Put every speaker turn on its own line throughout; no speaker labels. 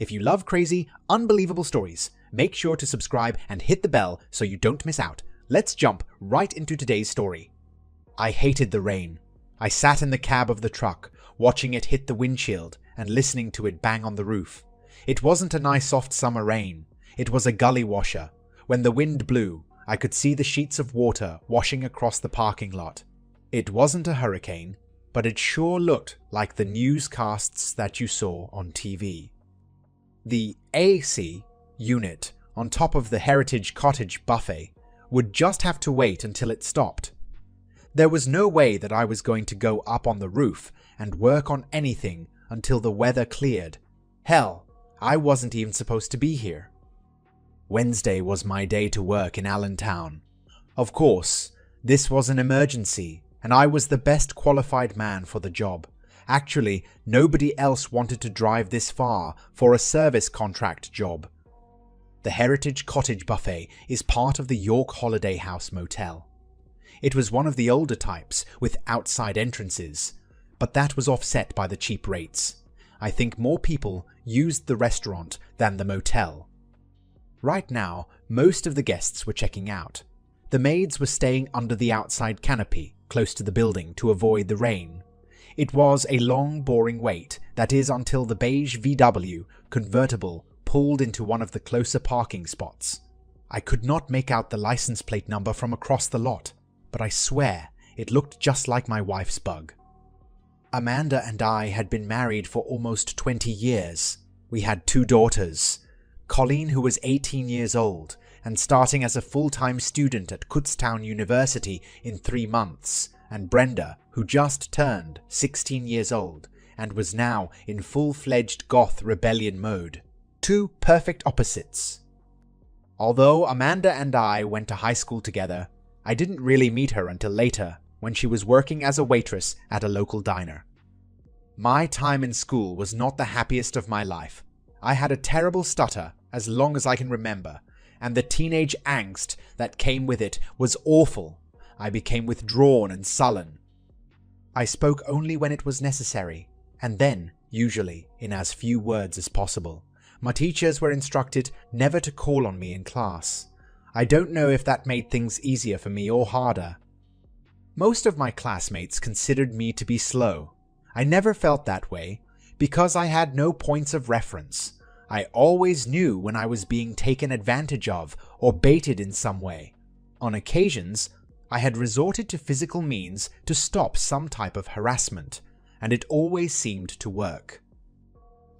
If you love crazy, unbelievable stories, make sure to subscribe and hit the bell so you don't miss out. Let's jump right into today's story. I hated the rain. I sat in the cab of the truck, watching it hit the windshield and listening to it bang on the roof. It wasn't a nice soft summer rain. It was a gully washer. When the wind blew, I could see the sheets of water washing across the parking lot. It wasn't a hurricane, but it sure looked like the newscasts that you saw on TV. The AC unit on top of the Heritage Cottage buffet would just have to wait until it stopped. There was no way that I was going to go up on the roof and work on anything until the weather cleared. Hell, I wasn't even supposed to be here. Wednesday was my day to work in Allentown. Of course, this was an emergency, and I was the best qualified man for the job. Actually, nobody else wanted to drive this far for a service contract job. The Heritage Cottage buffet is part of the York Holiday House Motel. It was one of the older types with outside entrances, but that was offset by the cheap rates. I think more people used the restaurant than the motel. Right now, most of the guests were checking out. The maids were staying under the outside canopy, close to the building, to avoid the rain. It was a long, boring wait, that is until the beige VW convertible pulled into one of the closer parking spots. I could not make out the license plate number from across the lot, but I swear it looked just like my wife's bug. Amanda and I had been married for almost 20 years. We had 2 daughters. Colleen, who was 18 years old and starting as a full-time student at Kutztown University in 3 months, and Brenda, who just turned 16 years old and was now in full-fledged goth rebellion mode. 2 perfect opposites. Although Amanda and I went to high school together, I didn't really meet her until later, when she was working as a waitress at a local diner. My time in school was not the happiest of my life. I had a terrible stutter as long as I can remember, and the teenage angst that came with it was awful. I became withdrawn and sullen. I spoke only when it was necessary, and then, usually, in as few words as possible. My teachers were instructed never to call on me in class. I don't know if that made things easier for me or harder. Most of my classmates considered me to be slow. I never felt that way, because I had no points of reference. I always knew when I was being taken advantage of or baited in some way. On occasions, I had resorted to physical means to stop some type of harassment, and it always seemed to work.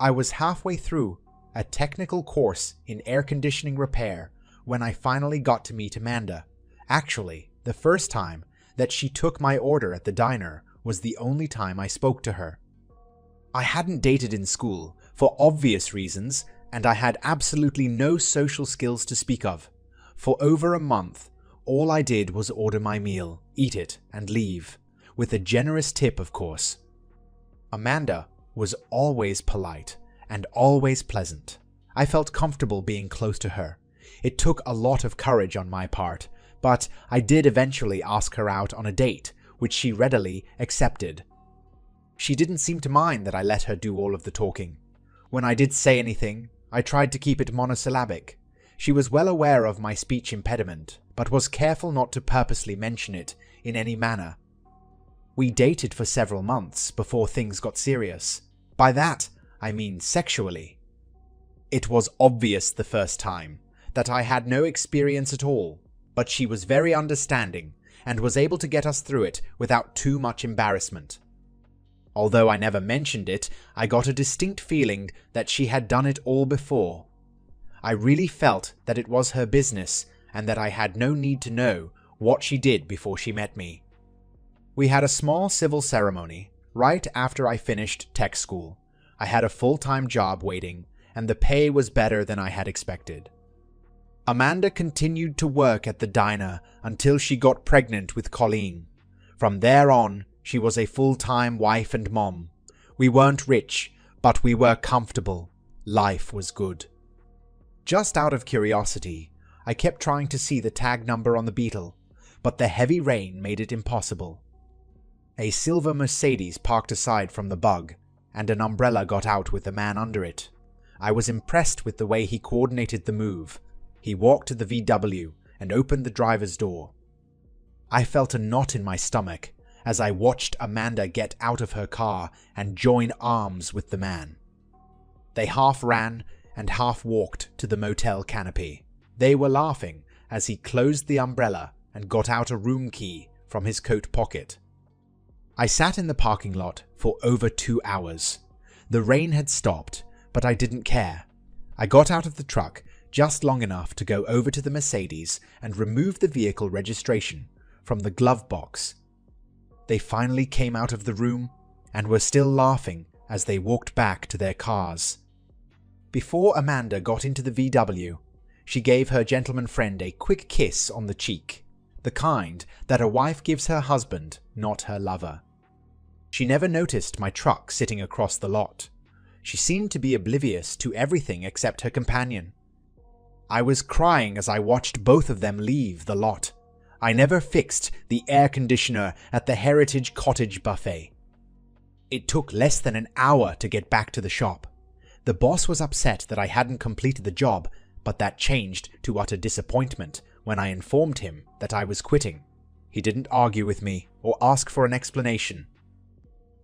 I was halfway through a technical course in air conditioning repair when I finally got to meet Amanda. Actually, the first time that she took my order at the diner was the only time I spoke to her. I hadn't dated in school, for obvious reasons, and I had absolutely no social skills to speak of. For over a month, all I did was order my meal, eat it, and leave, with a generous tip, of course. Amanda was always polite and always pleasant. I felt comfortable being close to her. It took a lot of courage on my part, but I did eventually ask her out on a date, which she readily accepted. She didn't seem to mind that I let her do all of the talking. When I did say anything, I tried to keep it monosyllabic. She was well aware of my speech impediment, but was careful not to purposely mention it in any manner. We dated for several months before things got serious. By that, I mean sexually. It was obvious the first time that I had no experience at all, but she was very understanding and was able to get us through it without too much embarrassment. Although I never mentioned it, I got a distinct feeling that she had done it all before. I really felt that it was her business and that I had no need to know what she did before she met me. We had a small civil ceremony right after I finished tech school. I had a full-time job waiting, and the pay was better than I had expected. Amanda continued to work at the diner until she got pregnant with Colleen. From there on, she was a full-time wife and mom. We weren't rich, but we were comfortable. Life was good. Just out of curiosity, I kept trying to see the tag number on the Beetle, but the heavy rain made it impossible. A silver Mercedes parked aside from the Bug, and an umbrella got out with a man under it. I was impressed with the way he coordinated the move. He walked to the VW and opened the driver's door. I felt a knot in my stomach as I watched Amanda get out of her car and join arms with the man. They half ran and half walked to the motel canopy. They were laughing as he closed the umbrella and got out a room key from his coat pocket. I sat in the parking lot for over 2 hours. The rain had stopped, but I didn't care. I got out of the truck just long enough to go over to the Mercedes and remove the vehicle registration from the glove box. They finally came out of the room and were still laughing as they walked back to their cars. Before Amanda got into the VW, she gave her gentleman friend a quick kiss on the cheek, the kind that a wife gives her husband, not her lover. She never noticed my truck sitting across the lot. She seemed to be oblivious to everything except her companion. I was crying as I watched both of them leave the lot. I never fixed the air conditioner at the Heritage Cottage buffet. It took less than an hour to get back to the shop. The boss was upset that I hadn't completed the job, but that changed to utter disappointment when I informed him that I was quitting. He didn't argue with me or ask for an explanation.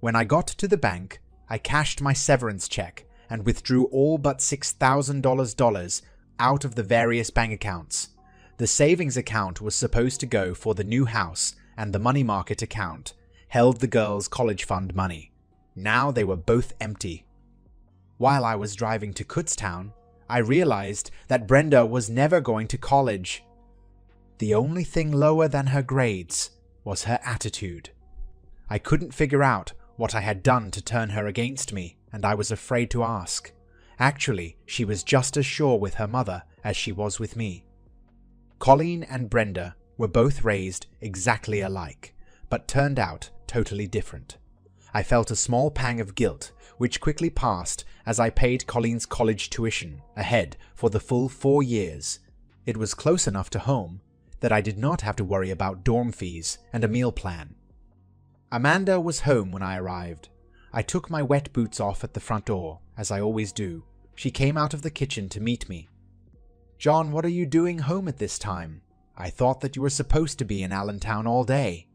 When I got to the bank, I cashed my severance check and withdrew all but $6,000 out of the various bank accounts. The savings account was supposed to go for the new house, and the money market account held the girls' college fund money. Now they were both empty. While I was driving to Kutztown, I realized that Brenda was never going to college. The only thing lower than her grades was her attitude. I couldn't figure out what I had done to turn her against me, and I was afraid to ask. Actually, she was just as sure with her mother as she was with me. Colleen and Brenda were both raised exactly alike, but turned out totally different. I felt a small pang of guilt, which quickly passed as I paid Colleen's college tuition ahead for the full 4 years. It was close enough to home that I did not have to worry about dorm fees and a meal plan. Amanda was home when I arrived. I took my wet boots off at the front door, as I always do. She came out of the kitchen to meet me. "John, what are you doing home at this time? I thought that you were supposed to be in Allentown all day."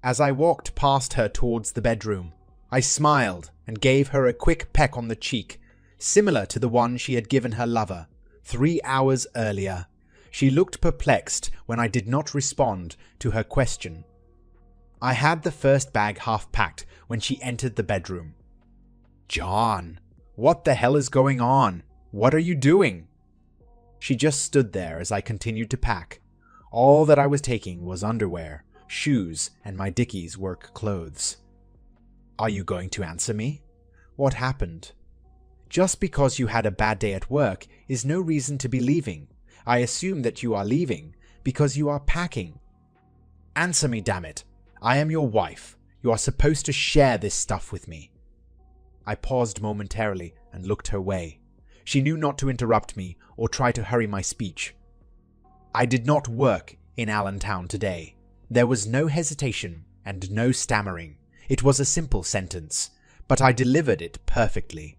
As I walked past her towards the bedroom, I smiled and gave her a quick peck on the cheek, similar to the one she had given her lover 3 hours earlier. She looked perplexed when I did not respond to her question. I had the first bag half packed when she entered the bedroom. "John, what the hell is going on? What are you doing?" She just stood there as I continued to pack. All that I was taking was underwear, shoes, and my Dickies work clothes. "Are you going to answer me? What happened?" "Just because you had a bad day at work is no reason to be leaving. I assume that you are leaving because you are packing." "Answer me, damn it. I am your wife. You are supposed to share this stuff with me." I paused momentarily and looked her way. She knew not to interrupt me or try to hurry my speech. I did not work in Allentown today. There was no hesitation and no stammering. It was a simple sentence, but I delivered it perfectly.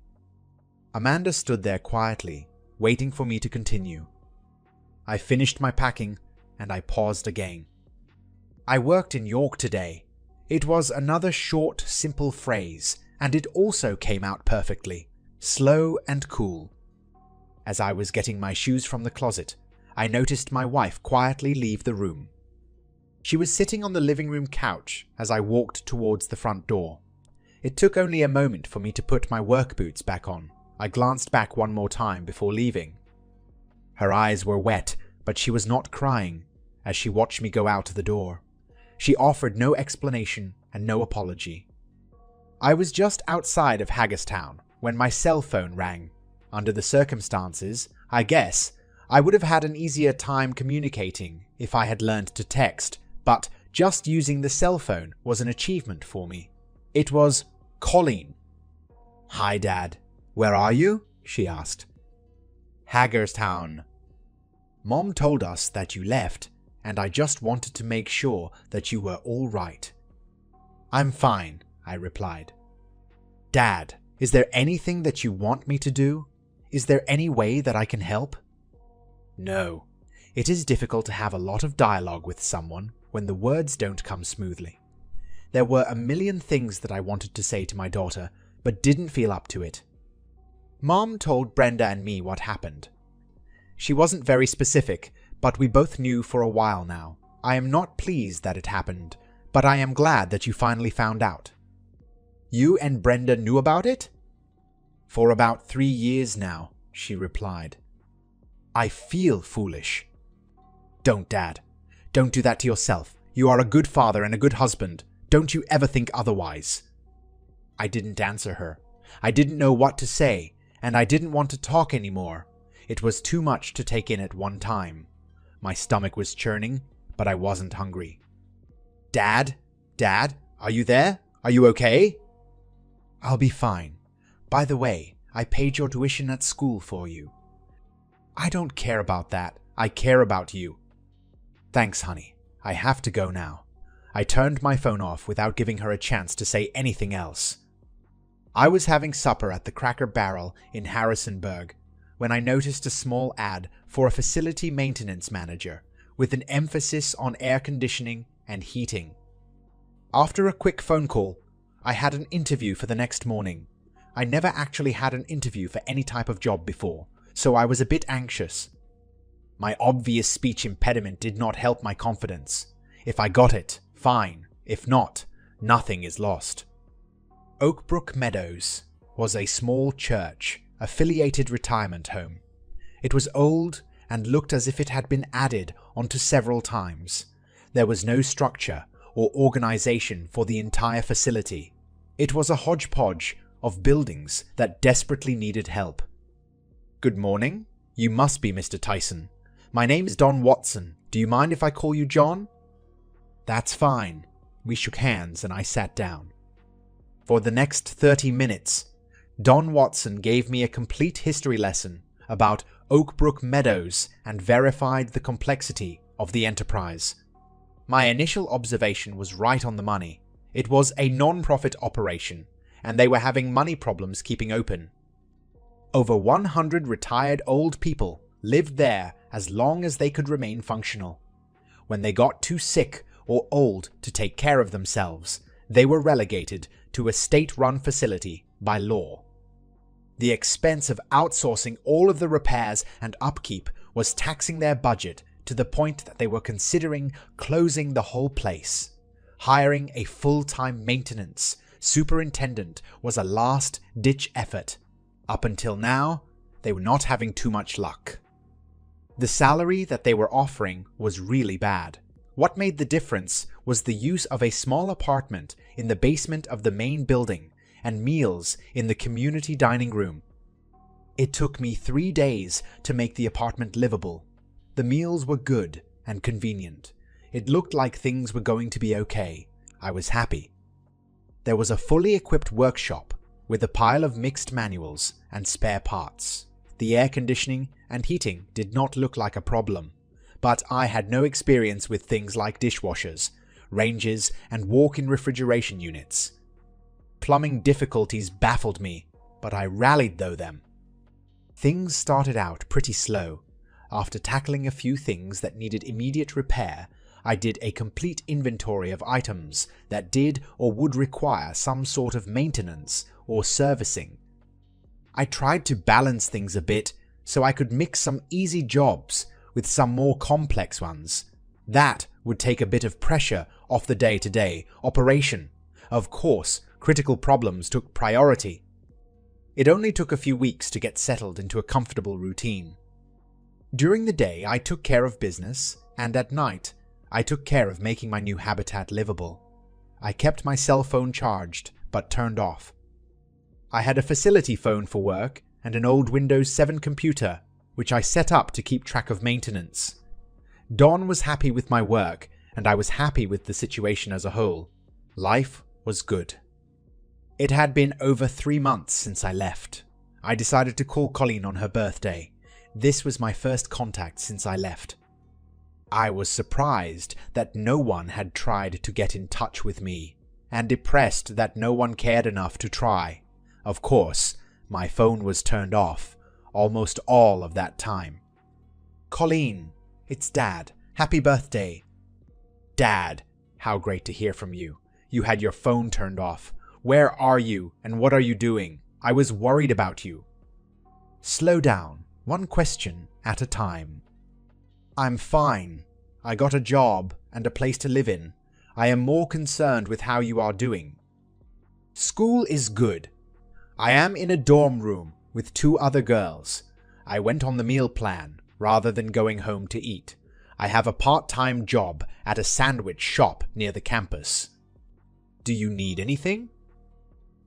Amanda stood there quietly, waiting for me to continue. I finished my packing and I paused again. "I worked in York today." It was another short, simple phrase, and it also came out perfectly, slow and cool. As I was getting my shoes from the closet, I noticed my wife quietly leave the room. She was sitting on the living room couch as I walked towards the front door. It took only a moment for me to put my work boots back on. I glanced back one more time before leaving. Her eyes were wet, but she was not crying as she watched me go out the door. She offered no explanation and no apology. I was just outside of Hagerstown when my cell phone rang. Under the circumstances, I guess, I would have had an easier time communicating if I had learned to text, but just using the cell phone was an achievement for me. It was Colleen. "Hi, Dad. Where are you?" she asked. "Hagerstown. Mom told us that you left, and I just wanted to make sure that you were all right." "I'm fine," I replied. "Dad, is there anything that you want me to do?" Is there any way that I can help? No. It is difficult to have a lot of dialogue with someone when the words don't come smoothly. There were a million things that I wanted to say to my daughter, but didn't feel up to it. Mom told Brenda and me what happened. She wasn't very specific, but we both knew for a while now. I am not pleased that it happened, but I am glad that you finally found out. You and Brenda knew about it? For about 3 years now, she replied. I feel foolish. Don't, Dad. Don't do that to yourself. You are a good father and a good husband. Don't you ever think otherwise. I didn't answer her. I didn't know what to say, and I didn't want to talk anymore. It was too much to take in at one time. My stomach was churning, but I wasn't hungry. Dad? Dad? Are you there? Are you okay? I'll be fine. By the way, I paid your tuition at school for you. I don't care about that. I care about you. Thanks, honey. I have to go now. I turned my phone off without giving her a chance to say anything else. I was having supper at the Cracker Barrel in Harrisonburg when I noticed a small ad for a facility maintenance manager with an emphasis on air conditioning and heating. After a quick phone call, I had an interview for the next morning. I never actually had an interview for any type of job before, so I was a bit anxious. My obvious speech impediment did not help my confidence. If I got it, fine. If not, nothing is lost. Oakbrook Meadows was a small church-affiliated retirement home. It was old and looked as if it had been added onto several times. There was no structure or organization for the entire facility. It was a hodgepodge of buildings that desperately needed help. Good morning. You must be Mr. Tyson. My name is Don Watson. Do you mind if I call you John? That's fine. We shook hands and I sat down. For the next 30 minutes, Don Watson gave me a complete history lesson about Oakbrook Meadows and verified the complexity of the enterprise. My initial observation was right on the money. It was a non-profit operation, and they were having money problems keeping open. Over 100 retired old people lived there as long as they could remain functional. When they got too sick or old to take care of themselves, they were relegated to a state-run facility by law. The expense of outsourcing all of the repairs and upkeep was taxing their budget to the point that they were considering closing the whole place. Hiring a full-time maintenance superintendent was a last-ditch effort. Up until now, they were not having too much luck. The salary that they were offering was really bad. What made the difference was the use of a small apartment in the basement of the main building and meals in the community dining room. It took me 3 days to make the apartment livable. The meals were good and convenient. It looked like things were going to be okay. I was happy. There was a fully equipped workshop with a pile of mixed manuals and spare parts. The air conditioning and heating did not look like a problem, but I had no experience with things like dishwashers, ranges, and walk-in refrigeration units. Plumbing difficulties baffled me, but I rallied through them. Things started out pretty slow. After tackling a few things that needed immediate repair, I did a complete inventory of items that did or would require some sort of maintenance or servicing. I tried to balance things a bit so I could mix some easy jobs with some more complex ones. That would take a bit of pressure off the day-to-day operation. Of course, critical problems took priority. It only took a few weeks to get settled into a comfortable routine. During the day, I took care of business, and at night, I took care of making my new habitat livable. I kept my cell phone charged, but turned off. I had a facility phone for work and an old Windows 7 computer, which I set up to keep track of maintenance. Don was happy with my work, and I was happy with the situation as a whole. Life was good. It had been over 3 months since I left. I decided to call Colleen on her birthday. This was my first contact since I left. I was surprised that no one had tried to get in touch with me, and depressed that no one cared enough to try. Of course, my phone was turned off. almost all of that time. "Colleen, it's Dad. Happy birthday." "Dad, how great to hear from you. You had your phone turned off. Where are you and what are you doing? I was worried about you." "Slow down, one question at a time." "I'm fine. I got a job and a place to live in. I am more concerned with how you are doing." "School is good. I am in a dorm room with 2 other girls. I went on the meal plan rather than going home to eat. I have a part-time job at a sandwich shop near the campus." "Do you need anything?"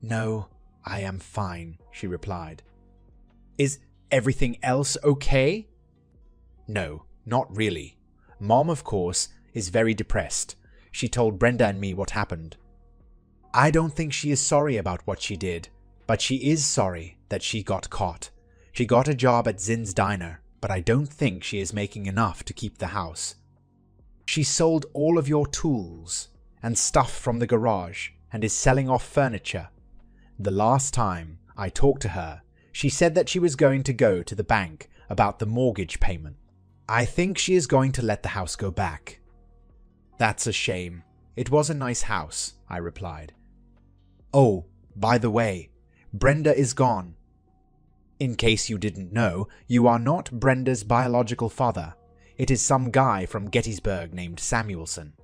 "No, I am fine," she replied. "Is everything else okay?" "No, not really. Mom, of course, is very depressed. She told Brenda and me what happened. I don't think she is sorry about what she did, but she is sorry that she got caught. She got a job at Zin's diner, but I don't think she is making enough to keep the house. She sold all of your tools and stuff from the garage and is selling off furniture. The last time I talked to her, she said that she was going to go to the bank about the mortgage payment. I think she is going to let the house go back." "That's a shame. It was a nice house," I replied. "Oh, by the way, Brenda is gone. In case you didn't know, you are not Brenda's biological father. It is some guy from Gettysburg named Samuelson.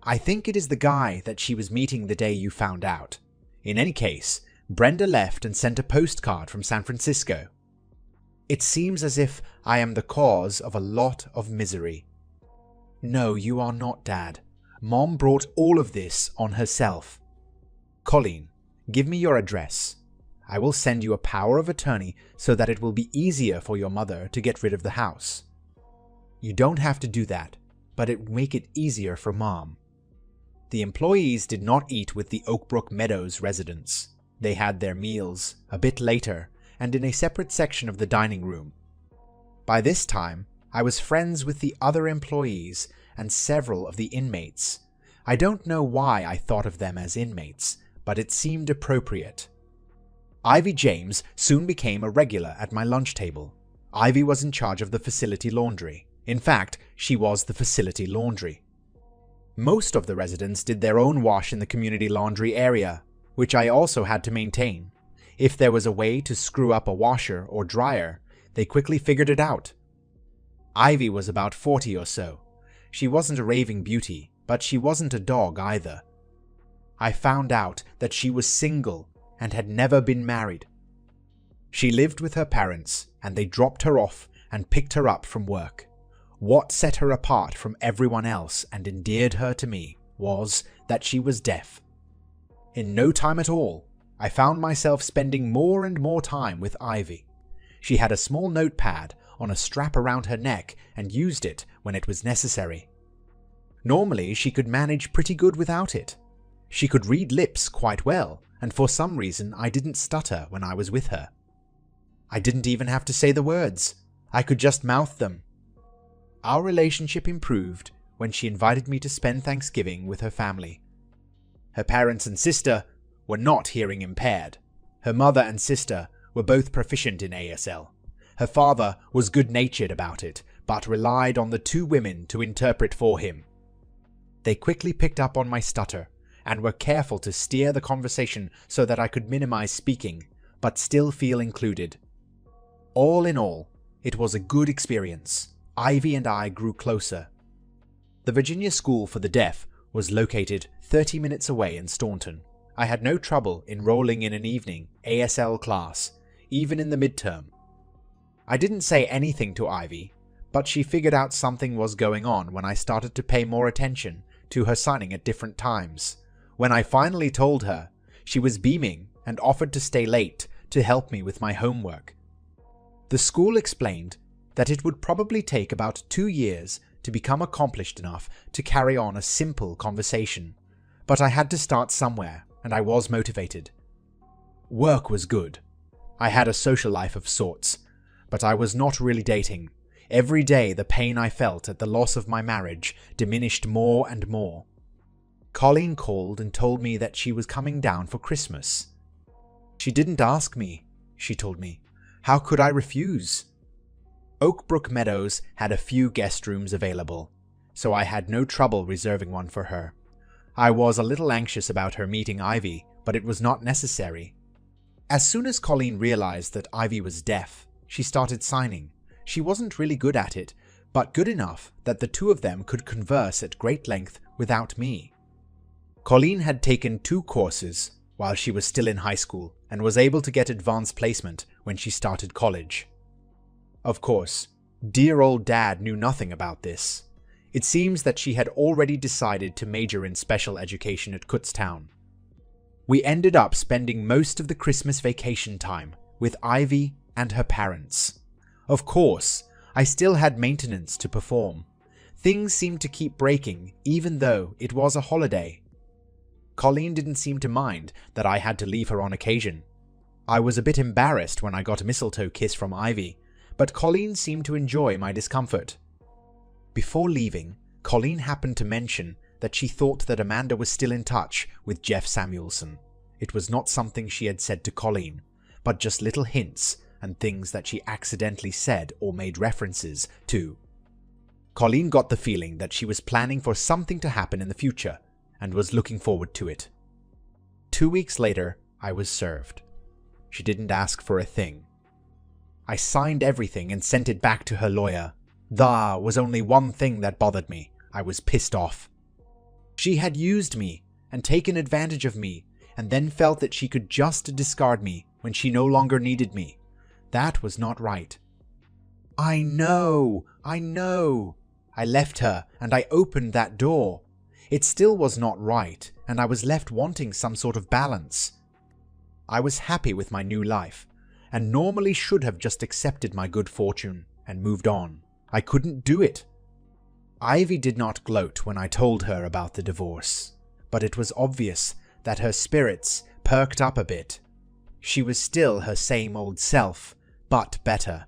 I think it is the guy that she was meeting the day you found out. In any case, Brenda left and sent a postcard from San Francisco. It seems as if I am the cause of a lot of misery." "No, you are not, Dad. Mom brought all of this on herself." "Colleen, give me your address. I will send you a power of attorney so that it will be easier for your mother to get rid of the house." "You don't have to do that, but it will make it easier for Mom." The employees did not eat with the Oakbrook Meadows residents. They had their meals a bit later and in a separate section of the dining room. By this time, I was friends with the other employees and several of the inmates. I don't know why I thought of them as inmates, but it seemed appropriate. Ivy James soon became a regular at my lunch table. Ivy was in charge of the facility laundry. In fact, she was the facility laundry. Most of the residents did their own wash in the community laundry area, which I also had to maintain. If there was a way to screw up a washer or dryer, they quickly figured it out. Ivy was about 40 or so. She wasn't a raving beauty, but she wasn't a dog either. I found out that she was single and had never been married. She lived with her parents, and they dropped her off and picked her up from work. What set her apart from everyone else and endeared her to me was that she was deaf. In no time at all, I found myself spending more and more time with Ivy. She had a small notepad on a strap around her neck and used it when it was necessary. Normally, she could manage pretty good without it. She could read lips quite well, and for some reason I didn't stutter when I was with her. I didn't even have to say the words. I could just mouth them. Our relationship improved when she invited me to spend Thanksgiving with her family. Her parents and sister were not hearing impaired. Her mother and sister were both proficient in ASL. Her father was good-natured about it, but relied on the 2 women to interpret for him. They quickly picked up on my stutter, and were careful to steer the conversation so that I could minimize speaking, but still feel included. All in all, it was a good experience. Ivy and I grew closer. The Virginia School for the Deaf was located 30 minutes away in Staunton. I had no trouble enrolling in an evening ASL class, even in the midterm. I didn't say anything to Ivy, but she figured out something was going on when I started to pay more attention to her signing at different times. When I finally told her, she was beaming and offered to stay late to help me with my homework. The school explained that it would probably take about 2 years to become accomplished enough to carry on a simple conversation, but I had to start somewhere, and I was motivated. Work was good. I had a social life of sorts, but I was not really dating. Every day the pain I felt at the loss of my marriage diminished more and more. Colleen called and told me that she was coming down for Christmas. She didn't ask me, she told me. How could I refuse? Oakbrook Meadows had a few guest rooms available, so I had no trouble reserving one for her. I was a little anxious about her meeting Ivy, but it was not necessary. As soon as Colleen realized that Ivy was deaf, she started signing. She wasn't really good at it, but good enough that the two of them could converse at great length without me. Colleen had taken 2 courses while she was still in high school and was able to get advanced placement when she started college. Of course, dear old Dad knew nothing about this. It seems that she had already decided to major in special education at Kutztown. We ended up spending most of the Christmas vacation time with Ivy and her parents. Of course, I still had maintenance to perform. Things seemed to keep breaking even though it was a holiday. Colleen didn't seem to mind that I had to leave her on occasion. I was a bit embarrassed when I got a mistletoe kiss from Ivy, but Colleen seemed to enjoy my discomfort. Before leaving, Colleen happened to mention that she thought that Amanda was still in touch with Jeff Samuelson. It was not something she had said to Colleen, but just little hints and things that she accidentally said or made references to. Colleen got the feeling that she was planning for something to happen in the future and was looking forward to it. 2 weeks later, I was served. She didn't ask for a thing. I signed everything and sent it back to her lawyer. There was only one thing that bothered me. I was pissed off. She had used me and taken advantage of me, and then felt that she could just discard me when she no longer needed me. That was not right. I know. I left her and I opened that door. It still was not right, and I was left wanting some sort of balance. I was happy with my new life, and normally should have just accepted my good fortune and moved on. I couldn't do it. Ivy did not gloat when I told her about the divorce, but it was obvious that her spirits perked up a bit. She was still her same old self, but better.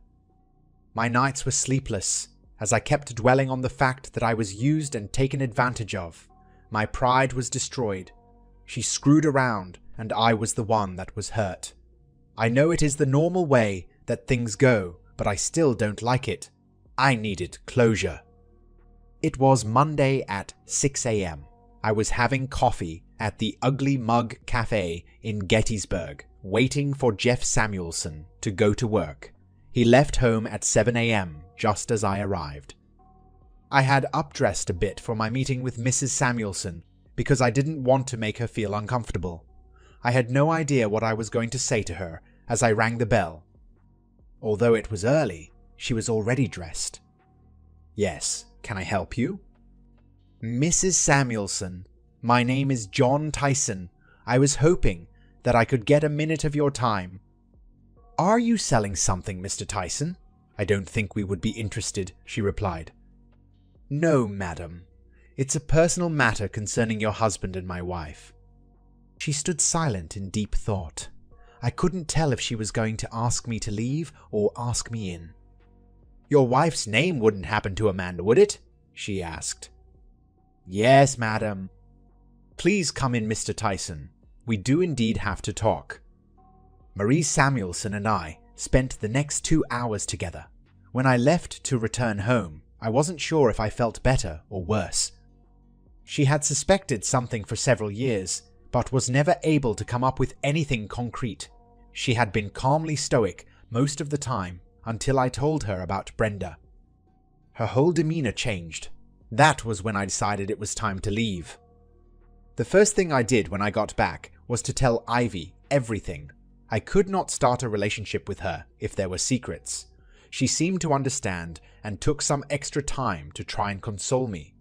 My nights were sleepless, as I kept dwelling on the fact that I was used and taken advantage of. My pride was destroyed. She screwed around, and I was the one that was hurt. I know it is the normal way that things go, but I still don't like it. I needed closure. It was Monday at 6 a.m. I was having coffee at the Ugly Mug Cafe in Gettysburg, waiting for Jeff Samuelson to go to work. He left home at 7 a.m. just as I arrived. I had updressed a bit for my meeting with Mrs. Samuelson because I didn't want to make her feel uncomfortable. I had no idea what I was going to say to her as I rang the bell. Although it was early, she was already dressed. Yes, can I help you? Mrs. Samuelson, my name is John Tyson. I was hoping that I could get a minute of your time. Are you selling something, Mr. Tyson? I don't think we would be interested, she replied. No, madam. It's a personal matter concerning your husband and my wife. She stood silent in deep thought. I couldn't tell if she was going to ask me to leave or ask me in. Your wife's name wouldn't happen to Amanda, would it? She asked. Yes, madam. Please come in, Mr. Tyson. We do indeed have to talk. Marie Samuelson and I spent the next 2 hours together. When I left to return home, I wasn't sure if I felt better or worse. She had suspected something for several years, but was never able to come up with anything concrete. She had been calmly stoic most of the time until I told her about Brenda. Her whole demeanor changed. That was when I decided it was time to leave. The first thing I did when I got back was to tell Ivy everything. I could not start a relationship with her if there were secrets. She seemed to understand and took some extra time to try and console me.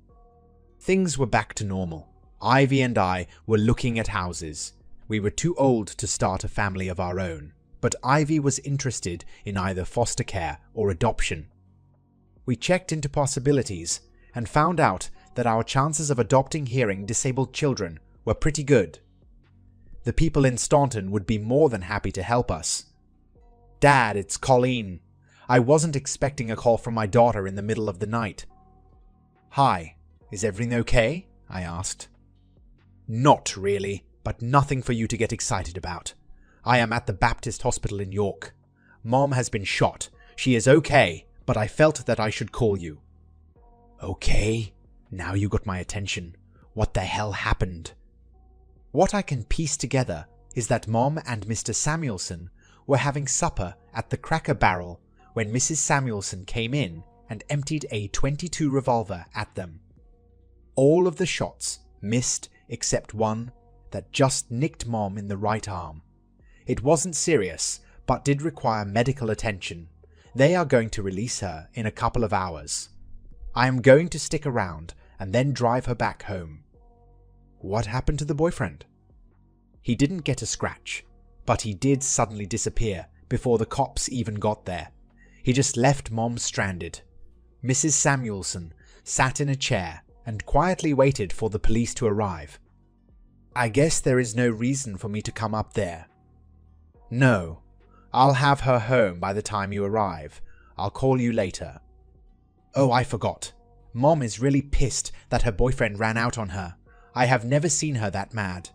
Things were back to normal. Ivy and I were looking at houses. We were too old to start a family of our own, but Ivy was interested in either foster care or adoption. We checked into possibilities and found out that our chances of adopting hearing disabled children were pretty good. The people in Staunton would be more than happy to help us. Dad, it's Colleen. I wasn't expecting a call from my daughter in the middle of the night. Hi, is everything okay? I asked. Not really, but nothing for you to get excited about. I am at the Baptist Hospital in York. Mom has been shot. She is okay, but I felt that I should call you." "Okay, now you got my attention. What the hell happened?" What I can piece together is that Mom and Mr. Samuelson were having supper at the Cracker Barrel when Mrs. Samuelson came in and emptied a .22 revolver at them. All of the shots missed except one that just nicked Mom in the right arm. It wasn't serious, but did require medical attention. They are going to release her in a couple of hours. I am going to stick around and then drive her back home. What happened to the boyfriend? He didn't get a scratch, but he did suddenly disappear before the cops even got there. He just left Mom stranded. Mrs. Samuelson sat in a chair and quietly waited for the police to arrive. "I guess there is no reason for me to come up there." "No, I'll have her home by the time you arrive. I'll call you later." "Oh, I forgot. Mom is really pissed that her boyfriend ran out on her. I have never seen her that mad."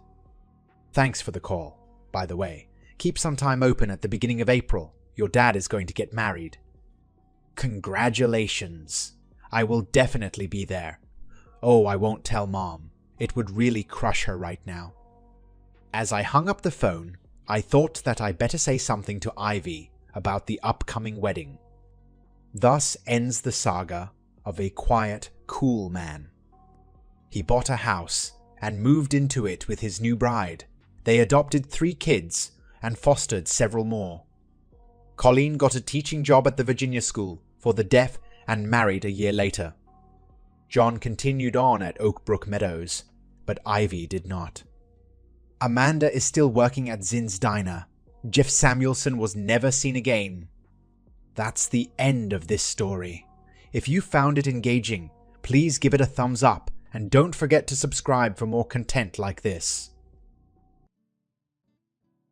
"Thanks for the call. By the way, keep some time open at the beginning of April. Your dad is going to get married." "Congratulations. I will definitely be there. Oh, I won't tell Mom. It would really crush her right now." As I hung up the phone, I thought that I better say something to Ivy about the upcoming wedding. Thus ends the saga of a quiet, cool man. He bought a house and moved into it with his new bride. They adopted 3 kids and fostered several more. Colleen got a teaching job at the Virginia School for the Deaf and married a year later. John continued on at Oak Brook Meadows, but Ivy did not. Amanda is still working at Zinn's Diner. Jeff Samuelson was never seen again. That's the end of this story. If you found it engaging, please give it a thumbs up and don't forget to subscribe for more content like this.